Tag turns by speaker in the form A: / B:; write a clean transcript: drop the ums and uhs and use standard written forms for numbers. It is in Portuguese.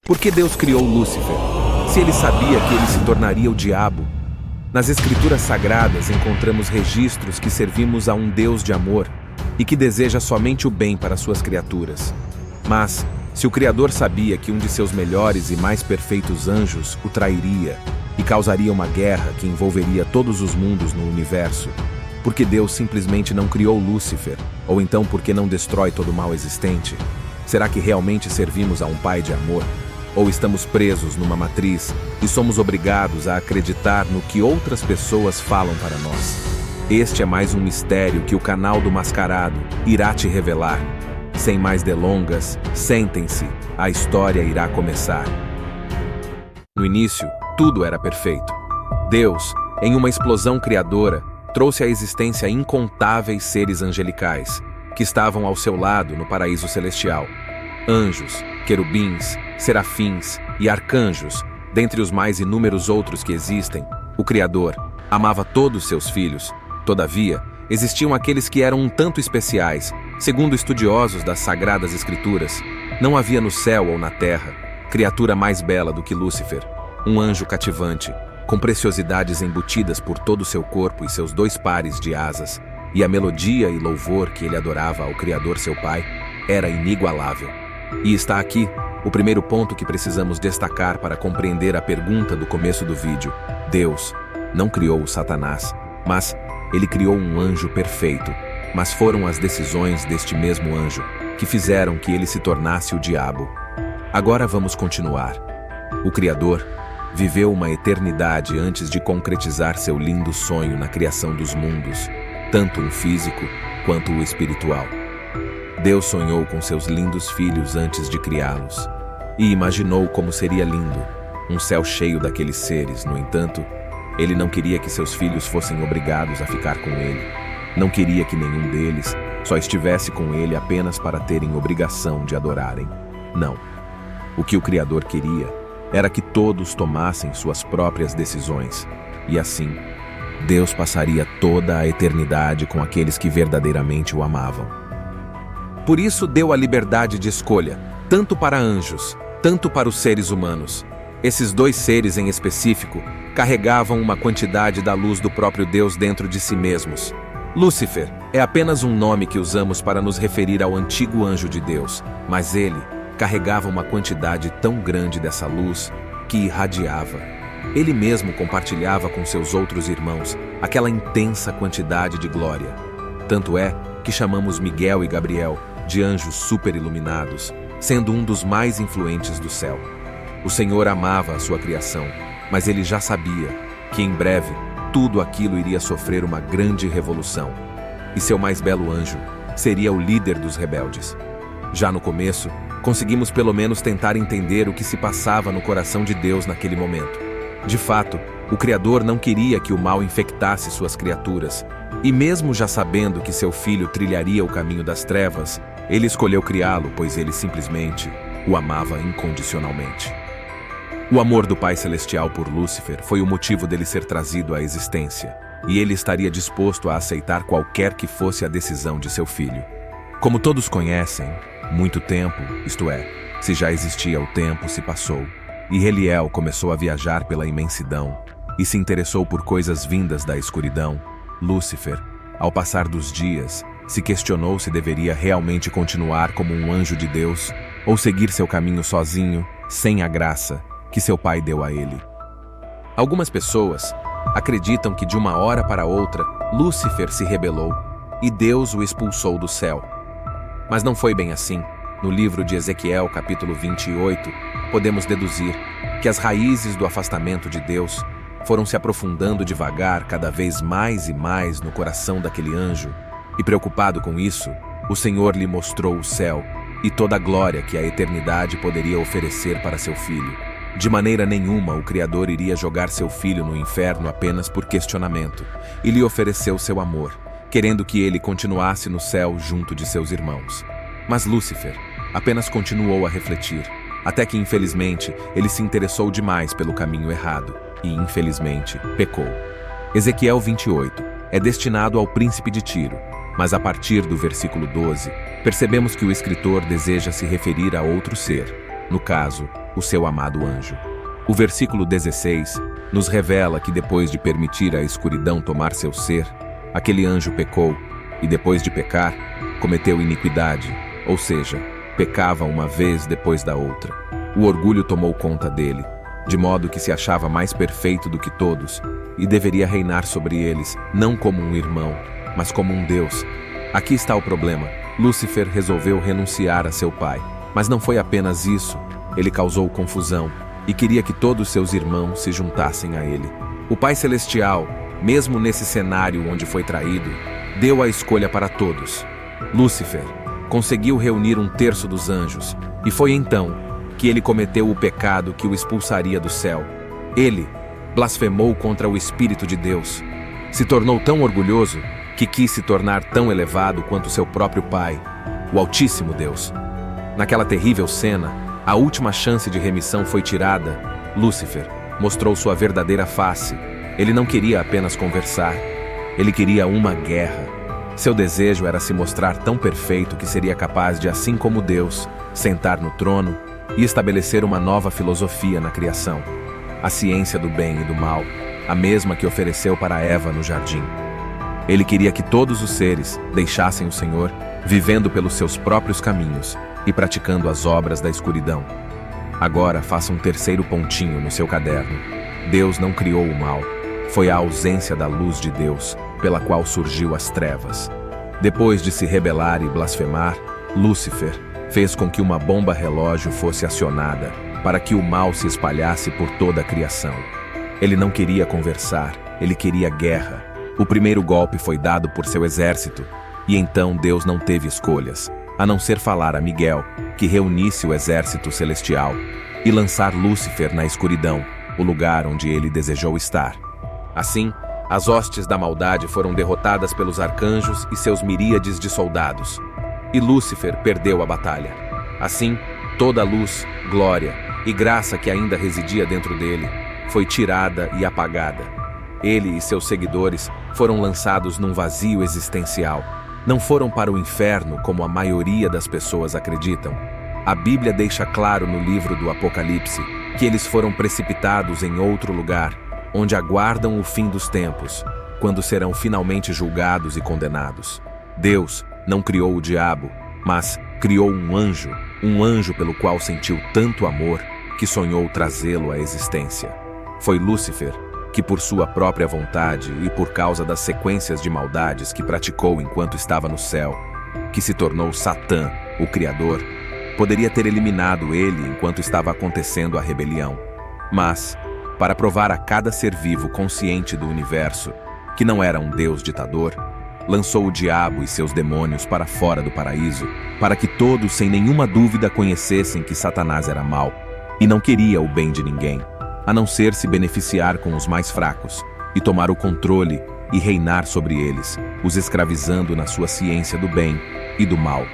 A: Por que Deus criou Lúcifer, se ele sabia que ele se tornaria o diabo? Nas Escrituras Sagradas encontramos registros que servimos a um Deus de amor e que deseja somente o bem para suas criaturas. Mas, se o Criador sabia que um de seus melhores e mais perfeitos anjos o trairia e causaria uma guerra que envolveria todos os mundos no universo, por que Deus simplesmente não criou Lúcifer? Ou então por que não destrói todo o mal existente? Será que realmente servimos a um Pai de amor? Ou estamos presos numa matriz e somos obrigados a acreditar no que outras pessoas falam para nós? Este é mais um mistério que o canal do Mascarado irá te revelar. Sem mais delongas, sentem-se, a história irá começar. No início, tudo era perfeito. Deus, em uma explosão criadora, trouxe à existência incontáveis seres angelicais, que estavam ao seu lado no paraíso celestial. Anjos, querubins, serafins e arcanjos, dentre os mais inúmeros outros que existem, o Criador amava todos seus filhos. Todavia, existiam aqueles que eram um tanto especiais. Segundo estudiosos das Sagradas Escrituras, não havia no céu ou na terra criatura mais bela do que Lúcifer, um anjo cativante, com preciosidades embutidas por todo o seu corpo e seus 2 pares de asas, e a melodia e louvor que ele adorava ao Criador seu Pai era inigualável. E está aqui o primeiro ponto que precisamos destacar para compreender a pergunta do começo do vídeo. Deus não criou o Satanás, mas ele criou um anjo perfeito. Mas foram as decisões deste mesmo anjo que fizeram que ele se tornasse o diabo. Agora vamos continuar. O Criador viveu uma eternidade antes de concretizar seu lindo sonho na criação dos mundos, tanto o físico quanto o espiritual. Deus sonhou com seus lindos filhos antes de criá-los e imaginou como seria lindo um céu cheio daqueles seres. No entanto, ele não queria que seus filhos fossem obrigados a ficar com ele. Não queria que nenhum deles só estivesse com ele apenas para terem obrigação de adorarem. Não. O que o Criador queria era que todos tomassem suas próprias decisões. E assim, Deus passaria toda a eternidade com aqueles que verdadeiramente o amavam. Por isso deu a liberdade de escolha, tanto para anjos, tanto para os seres humanos. Esses 2 seres em específico carregavam uma quantidade da luz do próprio Deus dentro de si mesmos. Lúcifer é apenas um nome que usamos para nos referir ao antigo anjo de Deus, mas ele carregava uma quantidade tão grande dessa luz que irradiava. Ele mesmo compartilhava com seus outros irmãos aquela intensa quantidade de glória. Tanto é que chamamos Miguel e Gabriel de anjos superiluminados, sendo um dos mais influentes do céu. O Senhor amava a sua criação, mas ele já sabia que em breve tudo aquilo iria sofrer uma grande revolução, e seu mais belo anjo seria o líder dos rebeldes. Já no começo, conseguimos pelo menos tentar entender o que se passava no coração de Deus naquele momento. De fato, o Criador não queria que o mal infectasse suas criaturas, e mesmo já sabendo que seu filho trilharia o caminho das trevas, ele escolheu criá-lo, pois ele simplesmente o amava incondicionalmente. O amor do Pai Celestial por Lúcifer foi o motivo dele ser trazido à existência, e ele estaria disposto a aceitar qualquer que fosse a decisão de seu filho. Como todos conhecem, muito tempo, isto é, se já existia o tempo, se passou, e Heliel começou a viajar pela imensidão e se interessou por coisas vindas da escuridão. Lúcifer, ao passar dos dias, se questionou se deveria realmente continuar como um anjo de Deus ou seguir seu caminho sozinho, sem a graça que seu pai deu a ele. Algumas pessoas acreditam que de uma hora para outra, Lúcifer se rebelou e Deus o expulsou do céu. Mas não foi bem assim. No livro de Ezequiel, capítulo 28, podemos deduzir que as raízes do afastamento de Deus foram se aprofundando devagar cada vez mais e mais no coração daquele anjo, e preocupado com isso, o Senhor lhe mostrou o céu e toda a glória que a eternidade poderia oferecer para seu filho. De maneira nenhuma o Criador iria jogar seu filho no inferno apenas por questionamento, e lhe ofereceu seu amor, querendo que ele continuasse no céu junto de seus irmãos. Mas Lúcifer apenas continuou a refletir, até que infelizmente ele se interessou demais pelo caminho errado, e infelizmente pecou. Ezequiel 28 é destinado ao príncipe de Tiro, mas a partir do versículo 12, percebemos que o escritor deseja se referir a outro ser, no caso, o seu amado anjo. O versículo 16 nos revela que depois de permitir a escuridão tomar seu ser, aquele anjo pecou e depois de pecar, cometeu iniquidade, ou seja, pecava uma vez depois da outra. O orgulho tomou conta dele, de modo que se achava mais perfeito do que todos e deveria reinar sobre eles, não como um irmão, mas como um Deus. Aqui está o problema. Lúcifer resolveu renunciar a seu pai, mas não foi apenas isso. Ele causou confusão e queria que todos seus irmãos se juntassem a ele. O Pai Celestial, mesmo nesse cenário onde foi traído, deu a escolha para todos. Lúcifer conseguiu reunir 1/3 dos anjos, e foi então que ele cometeu o pecado que o expulsaria do céu. Ele blasfemou contra o Espírito de Deus. Se tornou tão orgulhoso que quis se tornar tão elevado quanto seu próprio Pai, o Altíssimo Deus. Naquela terrível cena, a última chance de remissão foi tirada. Lúcifer mostrou sua verdadeira face. Ele não queria apenas conversar, ele queria uma guerra. Seu desejo era se mostrar tão perfeito que seria capaz de, assim como Deus, sentar no trono e estabelecer uma nova filosofia na criação. A ciência do bem e do mal, a mesma que ofereceu para Eva no jardim. Ele queria que todos os seres deixassem o Senhor, vivendo pelos seus próprios caminhos e praticando as obras da escuridão. Agora faça um 3º pontinho no seu caderno. Deus não criou o mal. Foi a ausência da luz de Deus pela qual surgiu as trevas. Depois de se rebelar e blasfemar, Lúcifer fez com que uma bomba relógio fosse acionada para que o mal se espalhasse por toda a criação. Ele não queria conversar, ele queria guerra. O primeiro golpe foi dado por seu exército, e então Deus não teve escolhas, a não ser falar a Miguel, que reunisse o exército celestial, e lançar Lúcifer na escuridão, o lugar onde ele desejou estar. Assim, as hostes da maldade foram derrotadas pelos arcanjos e seus miríades de soldados, e Lúcifer perdeu a batalha. Assim, toda a luz, glória e graça que ainda residia dentro dele foi tirada e apagada. Ele e seus seguidores foram lançados num vazio existencial. Não foram para o inferno como a maioria das pessoas acreditam. A Bíblia deixa claro no livro do Apocalipse que eles foram precipitados em outro lugar, onde aguardam o fim dos tempos, quando serão finalmente julgados e condenados. Deus não criou o diabo, mas criou um anjo pelo qual sentiu tanto amor que sonhou trazê-lo à existência. Foi Lúcifer que, por sua própria vontade e por causa das sequências de maldades que praticou enquanto estava no céu, que se tornou Satã, o Criador. Poderia ter eliminado ele enquanto estava acontecendo a rebelião. Mas, para provar a cada ser vivo consciente do universo que não era um Deus ditador, lançou o diabo e seus demônios para fora do paraíso, para que todos, sem nenhuma dúvida, conhecessem que Satanás era mau e não queria o bem de ninguém, a não ser se beneficiar com os mais fracos e tomar o controle e reinar sobre eles, os escravizando na sua ciência do bem e do mal.